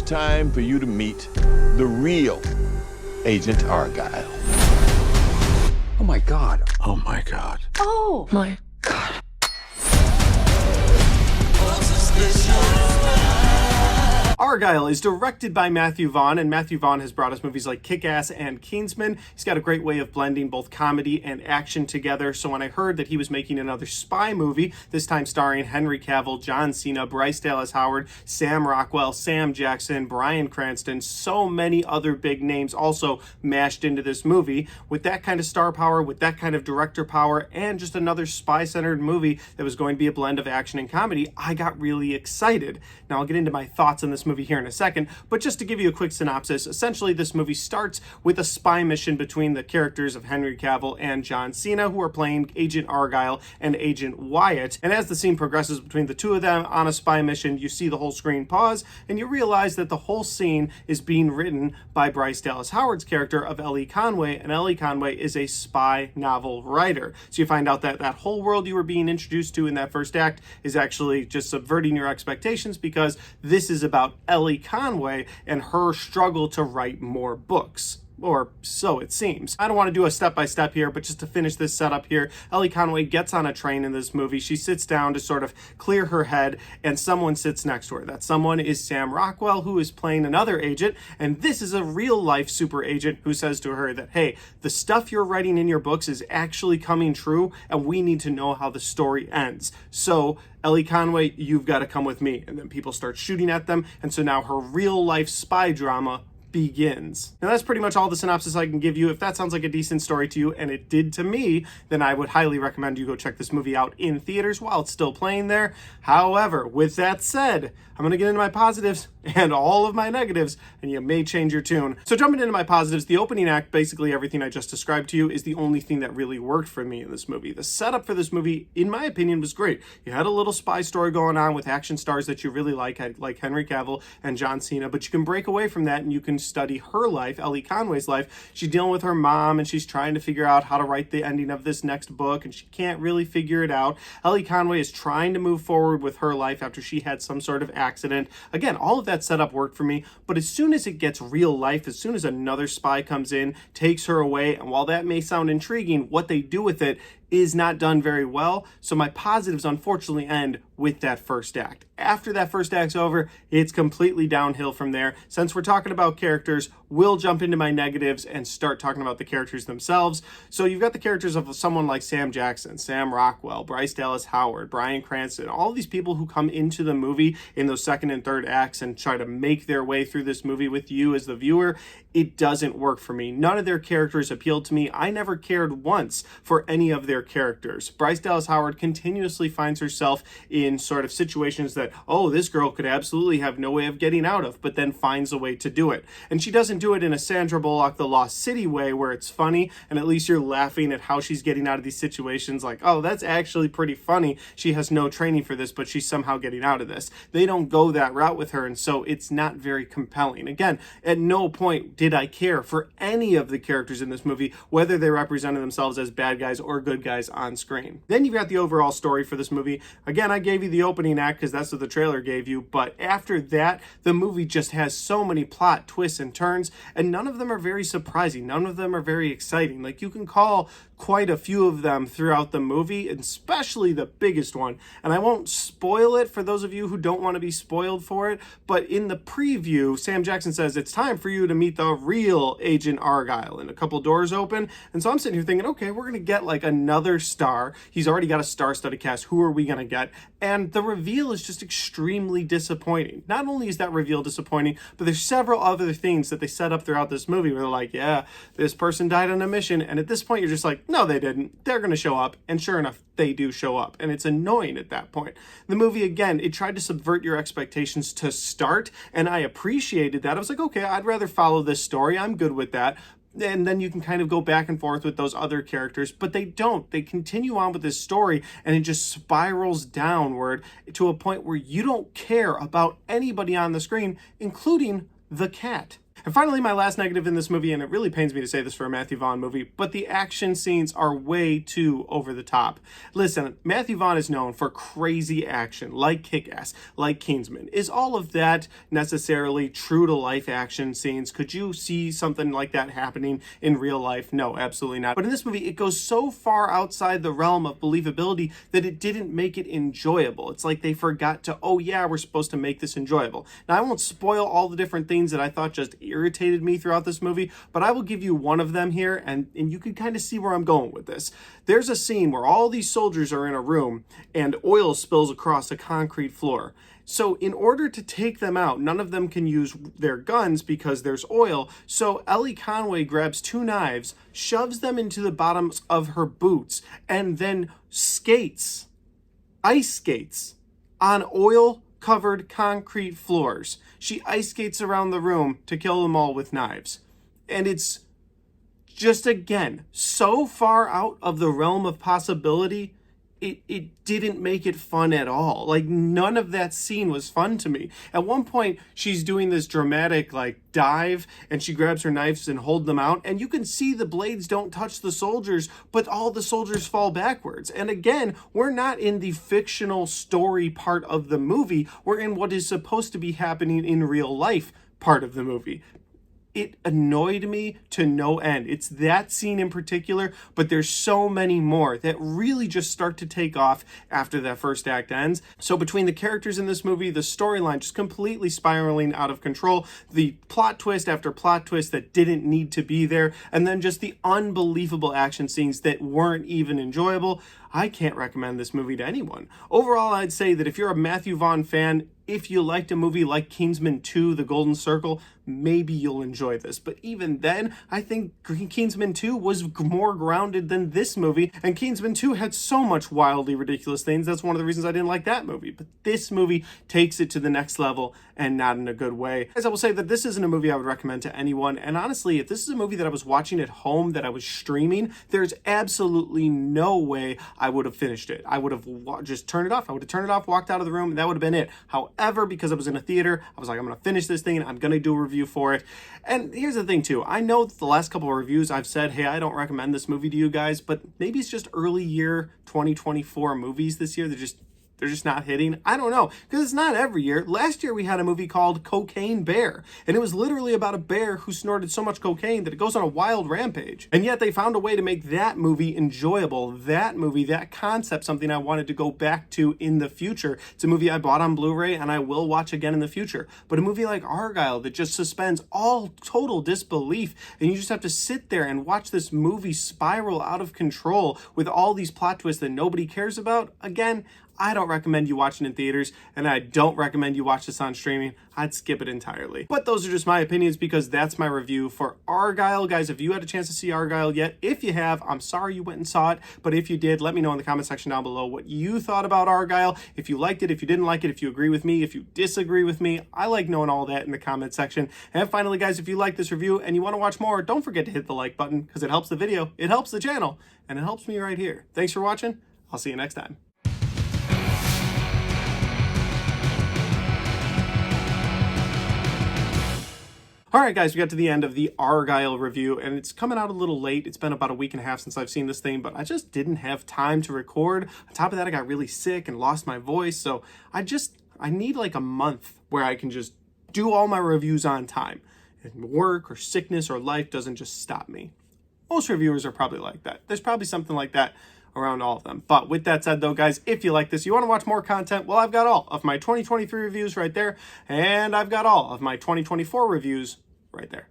time for you to meet the real Agent Argylle. Oh my God. Oh my God. Oh my God. Argylle is directed by Matthew Vaughn, and Matthew Vaughn has brought us movies like Kick-Ass and Kingsman. He's got a great way of blending both comedy and action together, so when I heard that he was making another spy movie, this time starring Henry Cavill, John Cena, Bryce Dallas Howard, Sam Rockwell, Sam Jackson, Bryan Cranston, so many other big names also mashed into this movie, with that kind of star power, with that kind of director power, and just another spy-centered movie that was going to be a blend of action and comedy, I got really excited. Now, I'll get into my thoughts on this movie here in a second, but just to give you a quick synopsis, essentially this movie starts with a spy mission between the characters of Henry Cavill and John Cena, who are playing Agent Argylle and Agent Wyatt, and as the scene progresses between the two of them on a spy mission, you see the whole screen pause, and you realize that the whole scene is being written by Bryce Dallas Howard's character of Ellie Conway, and Ellie Conway is a spy novel writer. So you find out that that whole world you were being introduced to in that first act is actually just subverting your expectations, because this is about Ellie Conway and her struggle to write more books. Or so it seems. I don't want to do a step-by-step here, but just to finish this setup here, Ellie Conway gets on a train in this movie. She sits down to sort of clear her head, and someone sits next to her. That someone is Sam Rockwell, who is playing another agent, and this is a real-life super agent who says to her that, hey, the stuff you're writing in your books is actually coming true, and we need to know how the story ends. So, Ellie Conway, you've got to come with me. And then people start shooting at them, and so now her real-life spy drama begins. Now that's pretty much all the synopsis I can give you. If that sounds like a decent story to you, and it did to me, then I would highly recommend you go check this movie out in theaters while it's still playing there. However, with that said, I'm going to get into my positives and all of my negatives, and you may change your tune. So jumping into my positives, the opening act, basically everything I just described to you, is the only thing that really worked for me in this movie. The setup for this movie, in my opinion, was great. You had a little spy story going on with action stars that you really like Henry Cavill and John Cena, but you can break away from that and you can study her life, Ellie Conway's life. She's dealing with her mom, and she's trying to figure out how to write the ending of this next book, and she can't really figure it out. Ellie Conway is trying to move forward with her life after she had some sort of accident. Again, all of that setup worked for me, but as soon as it gets real life, as soon as another spy comes in, takes her away, and while that may sound intriguing, what they do with it is not done very well. So my positives unfortunately end with that first act. After that first act's over, it's completely downhill from there. Since we're talking about characters, we'll jump into my negatives and start talking about the characters themselves. So you've got the characters of someone like Sam Jackson, Sam Rockwell, Bryce Dallas Howard, Bryan Cranston, all these people who come into the movie in those second and third acts and try to make their way through this movie with you as the viewer. It doesn't work for me. None of their characters appealed to me. I never cared once for any of their characters. Bryce Dallas Howard continuously finds herself in sort of situations that, oh, this girl could absolutely have no way of getting out of, but then finds a way to do it. And she doesn't do it in a Sandra Bullock, The Lost City way where it's funny and at least you're laughing at how she's getting out of these situations like, oh, that's actually pretty funny. She has no training for this, but she's somehow getting out of this. They don't go that route with her, and so it's not very compelling. Again, at no point did I care for any of the characters in this movie, whether they represented themselves as bad guys or good guys on screen. Then you've got the overall story for this movie. Again, I gave you the opening act because that's what the trailer gave you, but after that, the movie just has so many plot twists and turns, and none of them are very surprising. None of them are very exciting. Like, you can call quite a few of them throughout the movie, especially the biggest one. And I won't spoil it for those of you who don't want to be spoiled for it, but in the preview, Sam Jackson says, it's time for you to meet the real Agent Argylle, and a couple doors open. And so I'm sitting here thinking, okay, we're going to get like another star. He's already got a star-studded cast. Who are we going to get? And the reveal is just extremely disappointing. Not only is that reveal disappointing, but there's several other things that they set up throughout this movie where they're like, yeah, this person died on a mission. And at this point, you're just like, no, they didn't. They're going to show up. And sure enough, they do show up. And it's annoying at that point. The movie, again, it tried to subvert your expectations to start. And I appreciated that. I was like, okay, I'd rather follow this story. I'm good with that. And then you can kind of go back and forth with those other characters, but they don't. They continue on with this story, and it just spirals downward to a point where you don't care about anybody on the screen, including the cat. And finally, my last negative in this movie, and it really pains me to say this for a Matthew Vaughn movie, but the action scenes are way too over the top. Listen, Matthew Vaughn is known for crazy action, like Kick-Ass, like Kingsman. Is all of that necessarily true-to-life action scenes? Could you see something like that happening in real life? No, absolutely not. But in this movie, it goes so far outside the realm of believability that it didn't make it enjoyable. It's like they forgot to, oh yeah, we're supposed to make this enjoyable. Now, I won't spoil all the different things that I thought just irritated me throughout this movie, but I will give you one of them here, and you can kind of see where I'm going with this. There's a scene where all these soldiers are in a room and oil spills across a concrete floor. So in order to take them out, none of them can use their guns because there's oil. So Ellie Conway grabs 2 knives, shoves them into the bottoms of her boots, and then ice skates on oil-covered concrete floors. She ice skates around the room to kill them all with knives. And it's just, again, so far out of the realm of possibility, it didn't make it fun at all. Like, none of that scene was fun to me. At one point, she's doing this dramatic, like, dive, and she grabs her knives and holds them out, and you can see the blades don't touch the soldiers, but all the soldiers fall backwards. And again, we're not in the fictional story part of the movie. We're in what is supposed to be happening in real life part of the movie. It annoyed me to no end. It's that scene in particular, but there's so many more that really just start to take off after that first act ends. So between the characters in this movie, the storyline just completely spiraling out of control, the plot twist after plot twist that didn't need to be there, and then just the unbelievable action scenes that weren't even enjoyable, I can't recommend this movie to anyone. Overall, I'd say that if you're a Matthew Vaughn fan, if you liked a movie like Kingsman 2, The Golden Circle, maybe you'll enjoy this. But even then, I think Kingsman 2 was more grounded than this movie, and Kingsman 2 had so much wildly ridiculous things. That's one of the reasons I didn't like that movie. But this movie takes it to the next level, and not in a good way. As I will say that this isn't a movie I would recommend to anyone, and honestly, if this is a movie that I was watching at home, that I was streaming, there's absolutely no way I would have finished it. I would have just turned it off. I would have turned it off, walked out of the room, and that would have been it. However, because I was in a theater, I was like, I'm going to finish this thing, and I'm going to do a review for it. And here's the thing too, I know that the last couple of reviews I've said, hey, I don't recommend this movie to you guys, but maybe it's just early year 2024 movies this year. They're just not hitting. I don't know, because it's not every year. Last year we had a movie called Cocaine Bear, and it was literally about a bear who snorted so much cocaine that it goes on a wild rampage. And yet they found a way to make that movie enjoyable. That movie, that concept, something I wanted to go back to in the future. It's a movie I bought on Blu-ray and I will watch again in the future. But a movie like Argylle that just suspends all total disbelief, and you just have to sit there and watch this movie spiral out of control with all these plot twists that nobody cares about. Again, I don't recommend you watching in theaters, and I don't recommend you watch this on streaming. I'd skip it entirely. But those are just my opinions, because that's my review for Argylle. Guys, if you had a chance to see Argylle yet, if you have, I'm sorry you went and saw it, but if you did, let me know in the comment section down below what you thought about Argylle. If you liked it, if you didn't like it, if you agree with me, if you disagree with me, I like knowing all that in the comment section. And finally, guys, if you like this review and you want to watch more, don't forget to hit the like button, because it helps the video, it helps the channel, and it helps me right here. Thanks for watching. I'll see you next time. All right, guys, we got to the end of the Argylle review, and it's coming out a little late. It's been about a week and a half since I've seen this thing, but I just didn't have time to record. On top of that, I got really sick and lost my voice, so I need like a month where I can just do all my reviews on time. And work or sickness or life doesn't just stop me. Most reviewers are probably like that. There's probably something like that around all of them. But with that said though, guys, if you like this, you want to watch more content, well, I've got all of my 2023 reviews right there, and I've got all of my 2024 reviews right there.